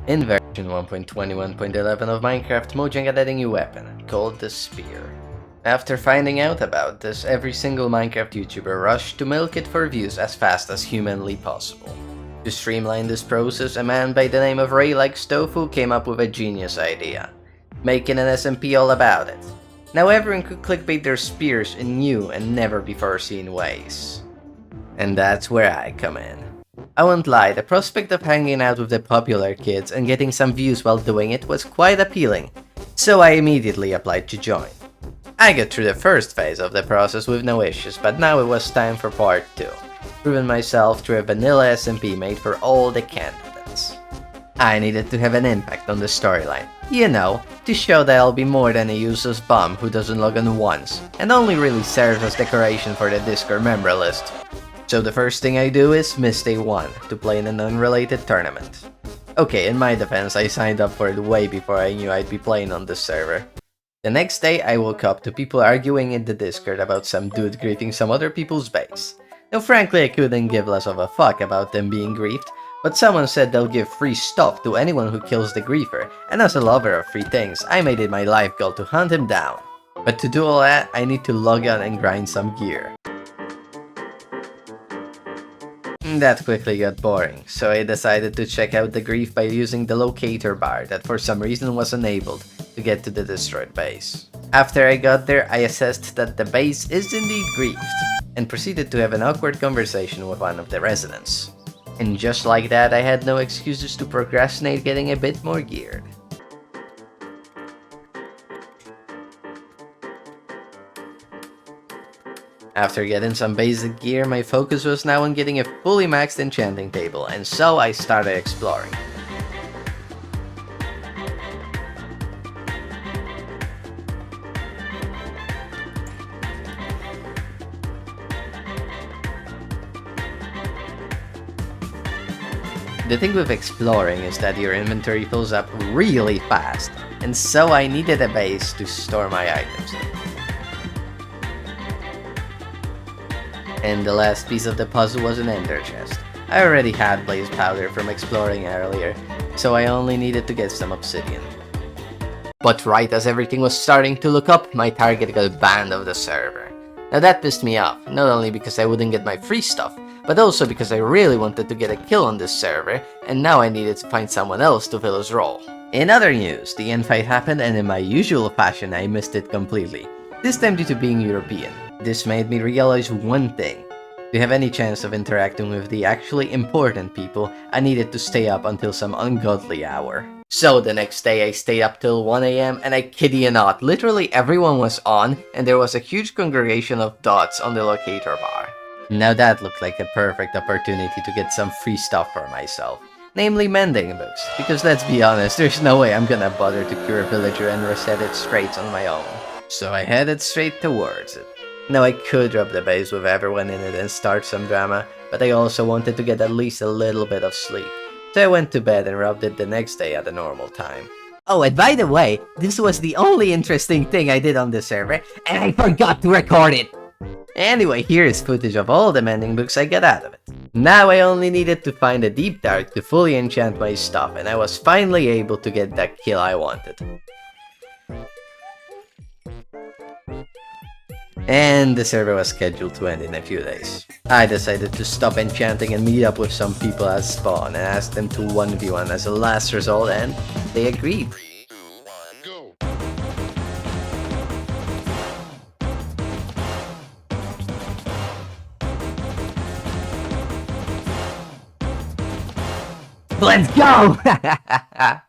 In version 1.21.11 of Minecraft, Mojang added a new weapon, called the Spear. After finding out about this, every single Minecraft YouTuber rushed to milk it for views as fast as humanly possible. To streamline this process, a man by the name of Ray Likes Tofu came up with a genius idea, making an SMP all about it. Now everyone could clickbait their spears in new and never before seen ways. And that's where I come in. I won't lie, the prospect of hanging out with the popular kids and getting some views while doing it was quite appealing, so I immediately applied to join. I got through the first phase of the process with no issues, but now it was time for part 2, proving myself through a vanilla SMP made for all the candidates. I needed to have an impact on the storyline, you know, to show that I'll be more than a useless bum who doesn't log on once, and only really serves as decoration for the Discord member list. So the first thing I do is miss day 1 to play in an unrelated tournament. Okay, in my defense, I signed up for it way before I knew I'd be playing on this server. The next day, I woke up to people arguing in the Discord about some dude griefing some other people's base. Now frankly, I couldn't give less of a fuck about them being griefed, but someone said they'll give free stuff to anyone who kills the griefer, and as a lover of free things, I made it my life goal to hunt him down. But to do all that, I need to log on and grind some gear. That quickly got boring, so I decided to check out the grief by using the locator bar that for some reason was enabled to get to the destroyed base. After I got there, I assessed that the base is indeed griefed, and proceeded to have an awkward conversation with one of the residents. And just like that, I had no excuses to procrastinate getting a bit more geared. After getting some basic gear, my focus was now on getting a fully maxed enchanting table, and so I started exploring. The thing with exploring is that your inventory fills up really fast, and so I needed a base to store my items in. And the last piece of the puzzle was an ender chest. I already had blaze powder from exploring earlier, so I only needed to get some obsidian. But right as everything was starting to look up, my target got banned of the server. Now that pissed me off, not only because I wouldn't get my free stuff, but also because I really wanted to get a kill on this server, and now I needed to find someone else to fill his role. In other news, the infight happened, and in my usual fashion I missed it completely, this time due to being European. This made me realize one thing. To have any chance of interacting with the actually important people, I needed to stay up until some ungodly hour. So the next day I stayed up till 1 AM, and I kid you not, literally everyone was on, and there was a huge congregation of dots on the locator bar. Now that looked like a perfect opportunity to get some free stuff for myself, namely mending books, because let's be honest, there's no way I'm gonna bother to cure a villager and reset its traits on my own. So I headed straight towards it. Now I could rob the base with everyone in it and start some drama, but I also wanted to get at least a little bit of sleep. So I went to bed and robbed it the next day at the normal time. Oh, and by the way, this was the only interesting thing I did on the server, and I forgot to record it! Anyway, here is footage of all the mending books I got out of it. Now I only needed to find a deep dark to fully enchant my stuff, and I was finally able to get that kill I wanted. And the server was scheduled to end in a few days. I decided to stop enchanting and meet up with some people at spawn and ask them to 1v1 as a last result, and they agreed. 3, 2, 1, go! Let's go!